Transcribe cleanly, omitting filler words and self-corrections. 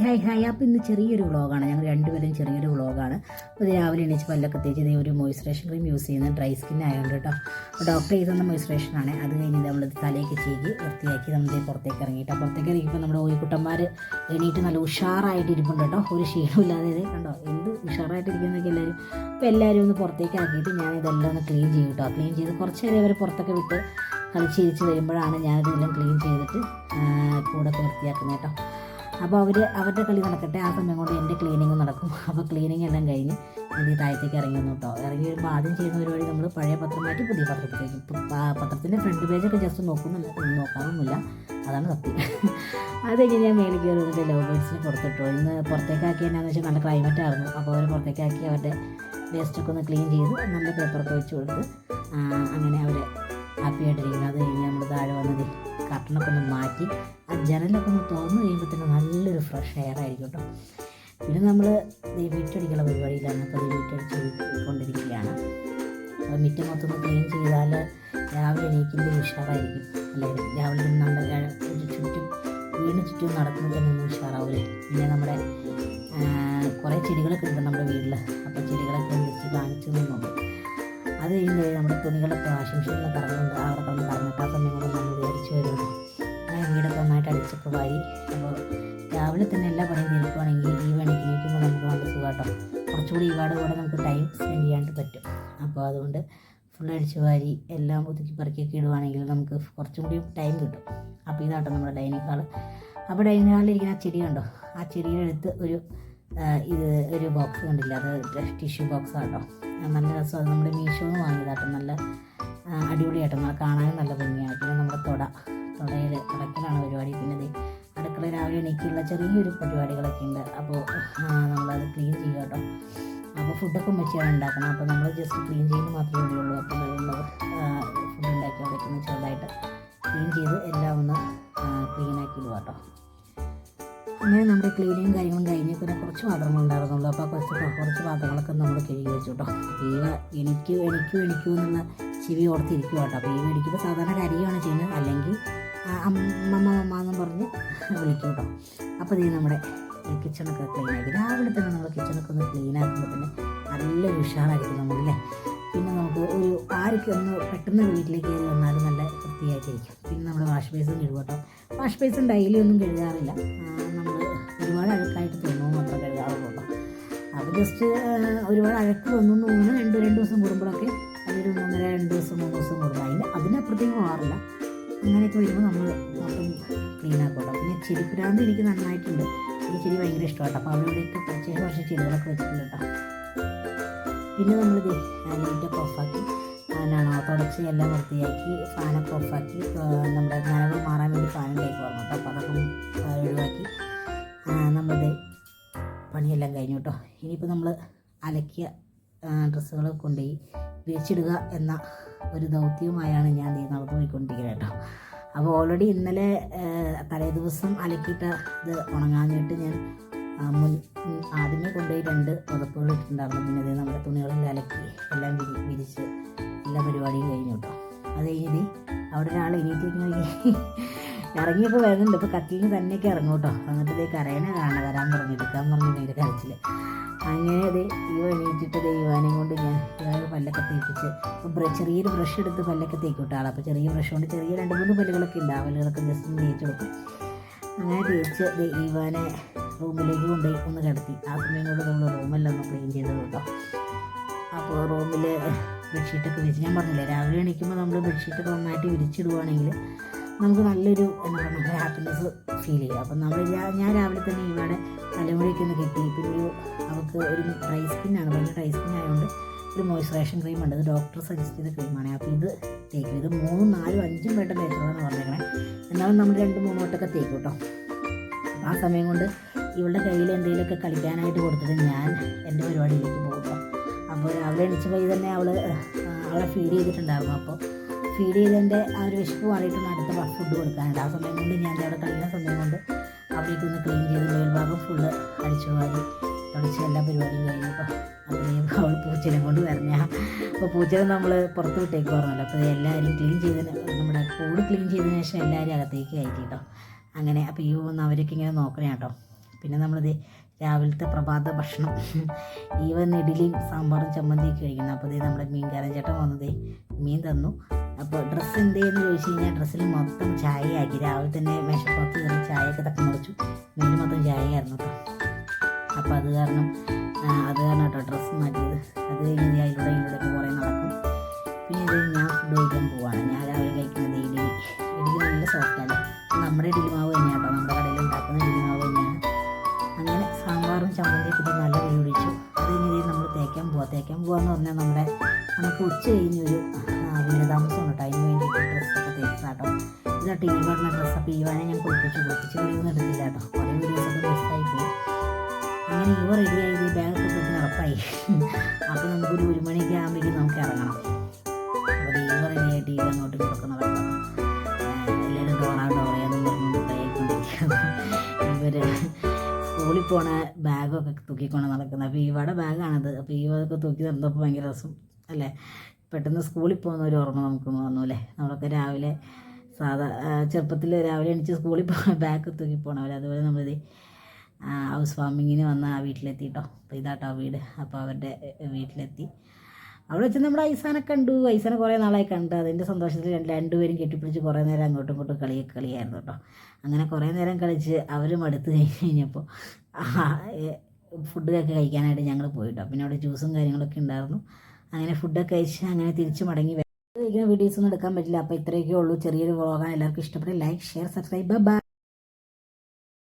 Hi hi അപ്പോൾ ഇന്ന് ചെറിയൊരു വ്ളോഗാണ്. ഞങ്ങൾ രണ്ടുപേരും ചെറിയൊരു വ്ളോഗാണ്. അപ്പോൾ രാവിലെ എണീച്ച് പല്ലൊക്കെ തേച്ച് ഒരു മോയ്സ്ചറൈസേഷൻ ക്രീം യൂസ് ചെയ്യുന്നത് ഡ്രൈ സ്കിൻ ആയതുകൊണ്ട് കേട്ടോ. ഡോക്ടർ ചെയ്തുന്ന മോയ്സ്ചറൈസേഷനാണ്. അത് കഴിഞ്ഞ് നമ്മൾ തലയൊക്കെ ചീകി വൃത്തിയാക്കി നമ്മൾ പുറത്തേക്ക് ഇറങ്ങിയിട്ട് പുറത്തേക്ക് ഇറങ്ങിയപ്പോൾ നമ്മുടെ ഓയിക്കുട്ടന്മാർ എണീറ്റ് നല്ല ഉഷാറായിട്ട് ഇരിപ്പുണ്ട് കേട്ടോ. ഒരു ക്ഷീണമില്ലാതെ കണ്ടോ എന്ത് ഉഷാറായിട്ടിരിക്കുന്നതൊക്കെ എല്ലാവരും. അപ്പോൾ എല്ലാവരും ഒന്ന് പുറത്തേക്ക് ആക്കിയിട്ട് ഞാനിതെല്ലാം ഒന്ന് ക്ലീൻ ചെയ്യും കേട്ടോ. ക്ലീൻ ചെയ്ത് കുറച്ച് നേരം അവർ പുറത്തൊക്കെ വിട്ട് കളിച്ചിരിച്ച് വരുമ്പോഴാണ് ഞാനിതെല്ലാം ക്ലീൻ ചെയ്തിട്ട് കൂടൊക്കെ വൃത്തിയാക്കുന്നത് കേട്ടോ. അപ്പോൾ അവരുടെ കളി നടക്കട്ടെ, ആ സമയം കൊണ്ട് എൻ്റെ ക്ലീനിങ് നടക്കും. അപ്പോൾ ക്ലീനിങ് എല്ലാം കഴിഞ്ഞ് ഞാൻ ഈ താഴത്തേക്ക് ഇറങ്ങി വന്നു കേട്ടോ. ഇറങ്ങി വരുമ്പോൾ ആദ്യം ചെയ്യുന്ന പരിപാടി നമ്മൾ പഴയ പത്രം മാറ്റി പുതിയ പത്രത്തിലേക്ക് പത്രത്തിൻ്റെ ഫ്രണ്ട് പേജൊക്കെ ജസ്റ്റ് നോക്കാറൊന്നുമില്ല, അതാണ് സത്യം. അത് കഴിഞ്ഞ് ഞാൻ മേളിൽ കയറി വന്നിട്ട് ലവ് ബേഡ്സിന് പുറത്തിട്ടു. ഇന്ന് പുറത്തേക്കാക്കി എന്നാന്ന് വെച്ചാൽ നല്ല ക്ലൈമറ്റ് ആയിരുന്നു. അപ്പോൾ അവർ പുറത്തേക്കാക്കി അവരുടെ വേസ്റ്റൊക്കെ ഒന്ന് ക്ലീൻ ചെയ്ത് നല്ല പേപ്പറൊക്കെ വെച്ച് കൊടുത്ത് അങ്ങനെ അവർ ഹാപ്പി ആയിട്ടിരിക്കുന്നു. അത് കഴിഞ്ഞ് നമ്മൾ താഴെ വന്നത് കർട്ടനൊക്കെ ഒന്ന് മാറ്റി ആ ജനലൊക്കെ ഒന്ന് തുറന്നു കഴിയുമ്പോൾ തന്നെ നല്ലൊരു ഫ്രഷ് എയർ ആയിരിക്കും കേട്ടോ. പിന്നെ നമ്മൾ മിറ്റടിക്കുള്ള പരിപാടിയിലാണ്. അപ്പോൾ മിറ്റടിച്ച് കൊണ്ടിരിക്കുകയാണ്. അപ്പോൾ മിറ്റം മൊത്തം ഒന്ന് ക്ലീൻ ചെയ്താൽ രാവിലെ എണീക്കുമ്പോൾ ഉഷാറായിരിക്കും. എല്ലാവരും രാവിലെ നമ്മുടെ വീടിന് ചുറ്റും നടക്കുമ്പോൾ തന്നെ ഒന്ന് ഉഷാറാവില്ലേ. പിന്നെ നമ്മുടെ കുറേ ചെടികളൊക്കെ ഉണ്ട് നമ്മുടെ വീട്ടിൽ. അപ്പോൾ ചെടികളൊക്കെ വെച്ച് കാണിച്ചു തന്നുണ്ട്. അത് കഴിയുമ്പോൾ നമ്മുടെ തുണികളൊക്കെ വാഷിംഗ് മെഷീനിൽ കറങ്ങുന്നുണ്ട്. അവിടെ കറങ്ങിട്ട് ആ സമയം കൊണ്ട് നമ്മൾ അടിച്ചു വരുന്നു. വീടൊക്കെ നന്നായിട്ട് അടിച്ചൊക്കെ വാരി. അപ്പോൾ രാവിലെ തന്നെ എല്ലാ പണിയും തീർക്കുകയാണെങ്കിൽ ഈ പണിക്ക് നിൽക്കുമ്പോൾ നമുക്ക് നല്ല സുഖമാട്ടോ. കുറച്ചുകൂടി ഈവാടെ കൂടെ നമുക്ക് ടൈം സ്പെൻഡ് ചെയ്യാണ്ട് പറ്റും. അപ്പോൾ അതുകൊണ്ട് ഫുൾ അടിച്ച് വാരി എല്ലാം ഒതുക്കി പറക്കിയൊക്കെ ഇടുവാണെങ്കിൽ നമുക്ക് കുറച്ചും കൂടി ടൈം കിട്ടും. അപ്പോൾ ഇതാട്ടോ നമ്മുടെ ഡൈനിങ് ഹാള്. അപ്പോൾ ഡൈനിങ് ഹാളിൽ ഇരിക്കുന്ന ചെടി കണ്ടോ, ആ ചെടിയുടെ അടുത്ത് ഒരു ബോക്സ് കണ്ടില്ല, അത് ടിഷ്യൂ ബോക്സ് ആട്ടോ. നല്ല രസം. അത് നമ്മുടെ മീഷോന്ന് വാങ്ങിയതാട്ടോ. നല്ല അടിപൊളിയാട്ടോ, കാണാനും നല്ല ഭംഗിയാണ്. പിന്നെ നമ്മുടെ തുടയിൽ തുടക്കലാണ് പരിപാടി. പിന്നെ അടുക്കള രാവിലെ എണീക്കുള്ള ചെറിയൊരു പരിപാടികളൊക്കെ ഉണ്ട്. അപ്പോൾ നമ്മളത് ക്ലീൻ ചെയ്യുക കേട്ടോ. അപ്പോൾ ഫുഡൊക്കെ വെച്ചാണ് ഉണ്ടാക്കണം. അപ്പോൾ നമ്മൾ ജസ്റ്റ് ക്ലീൻ ചെയ്യുന്നത് മാത്രമേ ഉള്ളൂ. അപ്പോൾ നമ്മൾ ഫുഡ് ഉണ്ടാക്കിയാൽ പറ്റുന്ന ചെറുതായിട്ട് ക്ലീൻ ചെയ്ത് എല്ലാം ഒന്ന് ക്ലീനാക്കി ഇടുക കേട്ടോ. അങ്ങനെ നമ്മുടെ ക്ലീനിങ്ങും കാര്യങ്ങളും കഴിഞ്ഞ് പിന്നെ കുറച്ച് പാത്രങ്ങളുണ്ടായിരുന്നുള്ളൂ. അപ്പോൾ കുറച്ച് പാത്രങ്ങളൊക്കെ നമ്മൾ കഴുകി വെച്ചു കേട്ടോ. എണിക്കൂ എന്നുള്ള ചെവി ഓർത്തിരിക്കുക കേട്ടോ. അപ്പോൾ എണിക്കുമ്പോൾ സാധാരണ കരയുകയാണ് ചെയ്യുന്നത്, അല്ലെങ്കിൽ അമ്മ എന്ന് പറഞ്ഞ് വിളിക്കും കേട്ടോ. അപ്പോൾ നമ്മുടെ കിച്ചണൊക്കെ ക്ലീനാക്കി രാവിലെ തന്നെ നമ്മൾ കിച്ചണൊക്കെ ഒന്ന് ക്ലീനാക്കുമ്പോൾ തന്നെ നല്ലൊരു ഉഷാറായിരിക്കും നമ്മളല്ലേ. പിന്നെ നമുക്ക് ആരൊക്കെ ഒന്ന് പെട്ടെന്ന് വീട്ടിലേക്ക് കയറി വന്നാലും നല്ല വൃത്തിയായിട്ടിരിക്കും. പിന്നെ നമ്മുടെ വാഷ് ബേസിൻ കഴുകും കേട്ടോ. വാഷ് ബേസിൻ ഡെയിലി ഒന്നും കഴുകാറില്ല. നമ്മൾ ഒരുപാട് അഴുക്കായിട്ട് തോന്നുന്നു മാത്രം കഴുകാറുള്ളൂ. അപ്പോൾ ജസ്റ്റ് ഒരുപാട് അഴുക്ക് തോന്നുന്നു രണ്ട് ദിവസം കൂടുമ്പോഴൊക്കെ അതൊരു 2 ദിവസം 3 ദിവസം കൂടുമ്പോൾ അതിനപ്പുറത്തേക്ക് മാറില്ല. അങ്ങനെയൊക്കെ വരുമ്പോൾ നമ്മൾ മൊത്തം ക്ലീൻ ആക്കട്ടോ. പിന്നെ ചെടിപ്പിരാന്ത് എനിക്ക് നന്നായിട്ടുണ്ട്. ഈ ചെടി ഭയങ്കര ഇഷ്ടമാട്ടോ. അപ്പോൾ അവിടെയൊക്കെ കുറച്ച് ചെടികളൊക്കെ വെച്ചിട്ടുണ്ട് കേട്ടോ. പിന്നെ നമ്മളിത് ലൈറ്റൊക്കെ ഓഫാക്കി തുടച്ച് എല്ലാം വൃത്തിയാക്കി ഫാനൊക്കെ ഓഫാക്കി നമ്മുടെ നനവ് മാറാൻ വേണ്ടി ഫാനിലേക്ക് വന്നു കേട്ടോ. അപ്പോൾ അതൊക്കെ ഒഴിവാക്കി നമ്മളിത് പണിയെല്ലാം കഴിഞ്ഞു കേട്ടോ. ഇനിയിപ്പോൾ നമ്മൾ അലക്കിയ ഡ്രസ്സുകൾ കൊണ്ടുപോയി വിരിച്ചിടുക എന്ന ഒരു ദൗത്യവുമായാണ് ഞാൻ നടന്നു പോയിക്കൊണ്ടിരിക്കുന്നത് കേട്ടോ. അപ്പോൾ ഓൾറെഡി ഇന്നലെ തലേദിവസം അലക്കിയിട്ട് ഇത് ഉണങ്ങാഞ്ഞിട്ട് ഞാൻ ആദ്യമേ കൊണ്ടുപോയി 2 പുതപ്പുകൾ ഇട്ടിട്ടുണ്ടായിരുന്നു. പിന്നെ ഇത് നമ്മുടെ തുണികളെല്ലാം അലക്കി എല്ലാം വിരിച്ച് എല്ലാ പരിപാടിയും കഴിഞ്ഞു കേട്ടോ. അത് കഴിഞ്ഞ് അവിടെ ഒരാൾ എണീറ്റിരിക്കുന്ന ഇറങ്ങിയപ്പോൾ വരുന്നുണ്ട്. ഇപ്പോൾ കത്തിലിന് തന്നെയൊക്കെ ഇറങ്ങും കേട്ടോ. എന്നിട്ട് കരയണ വരാൻ എടുക്കാൻ പറഞ്ഞിട്ട് കരച്ചിൽ. അങ്ങനെ എണീറ്റിട്ട് ഇവാനെയും കൊണ്ട് ഞാൻ പല്ലൊക്കെ തേപ്പിച്ച് ചെറിയൊരു ബ്രഷ് എടുത്ത് പല്ലൊക്കെ തേക്കും ആൾ. അപ്പോൾ ചെറിയ ബ്രഷ് കൊണ്ട് ചെറിയ 2-3 പല്ലുകളൊക്കെ ഉണ്ട്. ആ പല്ലുകളൊക്കെ ജസ്റ്റ് ഒന്ന് തേച്ച് കൊടുക്കും. അങ്ങനെ തേച്ച് ഇവാനെ റൂമിലേക്ക് കൊണ്ടുപോയി ഒന്ന് കിടത്തി. ആ സമയം കൊണ്ട് നമ്മൾ റൂമെല്ലാം ഒന്ന് ക്ലീൻ ചെയ്തത് കേട്ടോ. അപ്പോൾ റൂമിൽ ബെഡ്ഷീറ്റൊക്കെ വിരിച്ച് ഞാൻ പറഞ്ഞില്ലേ, രാവിലെ എണീക്കുമ്പോൾ നമ്മൾ ബെഡ്ഷീറ്റൊക്കെ നന്നായിട്ട് വിരിച്ചിടുവാണെങ്കിൽ നമുക്ക് നല്ലൊരു ഹാപ്പിനെസ് ഫീൽ ചെയ്യും. അപ്പം ഞാൻ രാവിലെ തന്നെ ഇവിടെ തലമുടിയൊക്കെ ഒന്ന് കെട്ടി. പിന്നെ അവൾക്ക് ഒരു ഡ്രൈ സ്കിന്നാണ്, ഭയങ്കര ഡ്രൈ സ്കിൻ ആയതുകൊണ്ട് ഒരു മോയ്സ്ചറൈസേഷൻ ക്രീം ഉണ്ട്. അത് ഡോക്ടർ സജസ്റ്റ് ചെയ്ത ക്രീമാണ്. അപ്പോൾ ഇത് തേക്കും. ഇത് 3, 4, 5 വട്ടം തേച്ചോളാന്ന് പറഞ്ഞേക്കണേ. എന്നാലും നമ്മൾ 2-3 വട്ടമൊക്കെ തേക്കും കേട്ടോ. ആ സമയം കൊണ്ട് ഇവളുടെ കയ്യിൽ എന്തെങ്കിലുമൊക്കെ കളിക്കാനായിട്ട് കൊടുത്തിട്ട് ഞാൻ എൻ്റെ പരിപാടിയിലേക്ക് പോകും കേട്ടോ. അപ്പോൾ രാവിലെ എണീച്ചപ്പോൾ തന്നെ അവളെ ഫീഡ് ചെയ്തിട്ടുണ്ടായിരുന്നു. അപ്പോൾ ഫീഡ് ചെയ്തതിൻ്റെ ആ ഒരു വിശപ്പ് മാറിയിട്ടാണ് അടുത്ത ഫുഡ് കൊടുക്കാനുണ്ട്. ആ സമയം കൊണ്ട് ഞാൻ അവിടെ കളിക്കുന്ന സമയം കൊണ്ട് അവിടേക്കൊന്ന് ക്ലീൻ ചെയ്ത് മേൽഭാഗം ഫുള്ള് അടിച്ചു വാരി തുടച്ച് എല്ലാ പരിപാടിയും കഴിഞ്ഞു കേട്ടോ. അതിന് അവൾ പൂച്ചനെ കൊണ്ട് വരണ. അപ്പോൾ പൂച്ചനെ നമ്മൾ പുറത്ത് വിട്ടേക്ക് പറഞ്ഞല്ലോ. അപ്പോൾ എല്ലാവരും ക്ലീൻ ചെയ്തതിന് നമ്മുടെ കൂട് ക്ലീൻ ചെയ്തതിന് ശേഷം എല്ലാവരും അകത്തേക്ക് കയറ്റി കേട്ടോ. അങ്ങനെ അപ്പോൾ ഈ പോകുന്ന അവരൊക്കെ ഇങ്ങനെ നോക്കണേ കേട്ടോ. പിന്നെ നമ്മളിത് രാവിലത്തെ പ്രഭാത ഭക്ഷണം ഈവൻ ഇഡ്ഡലിയും സാമ്പാറും ചമ്മന്തിയൊക്കെ കഴിക്കുന്നത്. അപ്പോൾ ഇത് നമ്മുടെ മീൻകാരൻ ചേട്ടൻ വന്നത് മീൻ തന്നു. അപ്പോൾ ഡ്രസ്സ് എന്തെന്ന് ചോദിച്ചു കഴിഞ്ഞാൽ ഡ്രസ്സിൽ മൊത്തം ചായയാക്കി. രാവിലെ തന്നെ മേശപ്പുറത്ത് കയറി ചായയൊക്കെ തട്ടി മുറിച്ചു. മീൻ മൊത്തം ചായയായിരുന്നു കേട്ടോ. അപ്പോൾ അത് കാരണം കേട്ടോ ഡ്രസ്സ് മാറ്റിയത്. അത് കഴിഞ്ഞ് അതിലൂടെ കുറേ നടക്കും. പിന്നെ ഇത് ഞാൻ ഫുഡ് കഴിക്കാൻ പോവാണ്. ഞാൻ രാവിലെ കഴിക്കുന്നത് ഇഡ്ഡലി നല്ല സോഫ്റ്റാണ്. നമ്മുടെ ഇഡ്ഡലി മാവ് തന്നെയാണ് കേട്ടോ, നമ്മുടെ കടയിൽ ഉണ്ടാക്കുന്ന ഇഡ്ഡലി മാവ് തന്നെയാണ്. അങ്ങനെ സാമ്പാറും ചമ്മന്തിയൊക്കെ ഇട്ട് നല്ല വെടി പിടിച്ചു. അത് കഴിഞ്ഞ് നമ്മൾ തേക്കാൻ പോവാന്ന് പറഞ്ഞാൽ നമുക്ക് ഉച്ച കഴിഞ്ഞൊരു വിനതാമസമാണ് കേട്ടോ. അതിന് വേണ്ടിയിട്ട് ഡ്രസ്സൊക്കെ തേച്ചാട്ടോ. ഇതാട്ടോ ഈ പറഞ്ഞ ഡ്രസ്സ്. അപ്പോൾ ഈവാനെ ഞാൻ കുളിപ്പിച്ച് വീഡിയോന്നും എടുത്തില്ല കേട്ടോ. കുറേ വീഡിയോസൊക്കെ മിസ്സായിപ്പോയി. അങ്ങനെ ഇവ റെഡിയായി ബാഗൊക്കെ തൂക്കി ഉറപ്പായി. അപ്പോൾ നമുക്കൊരു 1 മണിയൊക്കെ ആകുമ്പോഴേക്കും നമുക്ക് ഇറങ്ങണം. അപ്പോൾ ഇവ റെഡിയായിട്ട് ഇവ അങ്ങോട്ട് ഇങ്ങോട്ടൊക്കെ നടക്കണം. എല്ലാവരും ഡോറയാന്ന് പറഞ്ഞുകൊണ്ട് കൈക്കൊണ്ടിരിക്കുന്നു. ഇവർ സ്കൂളിൽ പോണ ബാഗൊക്കെ തൂക്കിക്കൊണ്ട് നടക്കുന്നത്. അപ്പോൾ ഈവയുടെ ബാഗാണത്. അപ്പോൾ ഈവൊക്കെ തൂക്കി നടന്നപ്പോൾ ഭയങ്കര രസം അല്ലേ. പെട്ടെന്ന് സ്കൂളിൽ പോകുന്ന ഒരു ഓർമ്മ നമുക്കൊന്ന് വന്നു അല്ലേ. നമ്മളൊക്കെ രാവിലെ ചെറുപ്പത്തിൽ രാവിലെ എണീച്ച് സ്കൂളിൽ ബാഗ് തൂക്കി പോകണമല്ലോ. അതുപോലെ നമ്മളിത് ഹൗസ് വാമിങ്ങിന് വന്ന ആ വീട്ടിലെത്തിയിട്ടോ. അപ്പോൾ ഇതാട്ടോ വീട്. അപ്പോൾ അവരുടെ വീട്ടിലെത്തി. അവിടെ വെച്ച് നമ്മുടെ ഐസാനെ കണ്ടു. ഐസാനെ കുറേ നാളായി കണ്ടു. അതിൻ്റെ സന്തോഷത്തിൽ രണ്ടുപേരും കെട്ടിപ്പിടിച്ച് കുറേ നേരം അങ്ങോട്ടും ഇങ്ങോട്ടും കളിയായിരുന്നു കേട്ടോ. അങ്ങനെ കുറേ നേരം കളിച്ച് അവരും അടുത്ത് കഴിഞ്ഞപ്പോൾ ഫുഡൊക്കെ കഴിക്കാനായിട്ട് ഞങ്ങൾ പോയിട്ടോ. പിന്നെ അവിടെ ജ്യൂസും കാര്യങ്ങളൊക്കെ ഉണ്ടായിരുന്നു. അങ്ങനെ ഫുഡൊക്കെ കഴിച്ച് അങ്ങനെ തിരിച്ച് മടങ്ങി. കഴിക്കുന്ന വീഡിയോസൊന്നും എടുക്കാൻ പറ്റില്ല. അപ്പോൾ ഇത്രയൊക്കെ ഉള്ളൂ. ചെറിയൊരു വ്ളോഗാണ്. എല്ലാവർക്കും ഇഷ്ടപ്പെട്ട ലൈക്ക്, ഷെയർ, സബ്സ്ക്രൈബ്. ബൈ.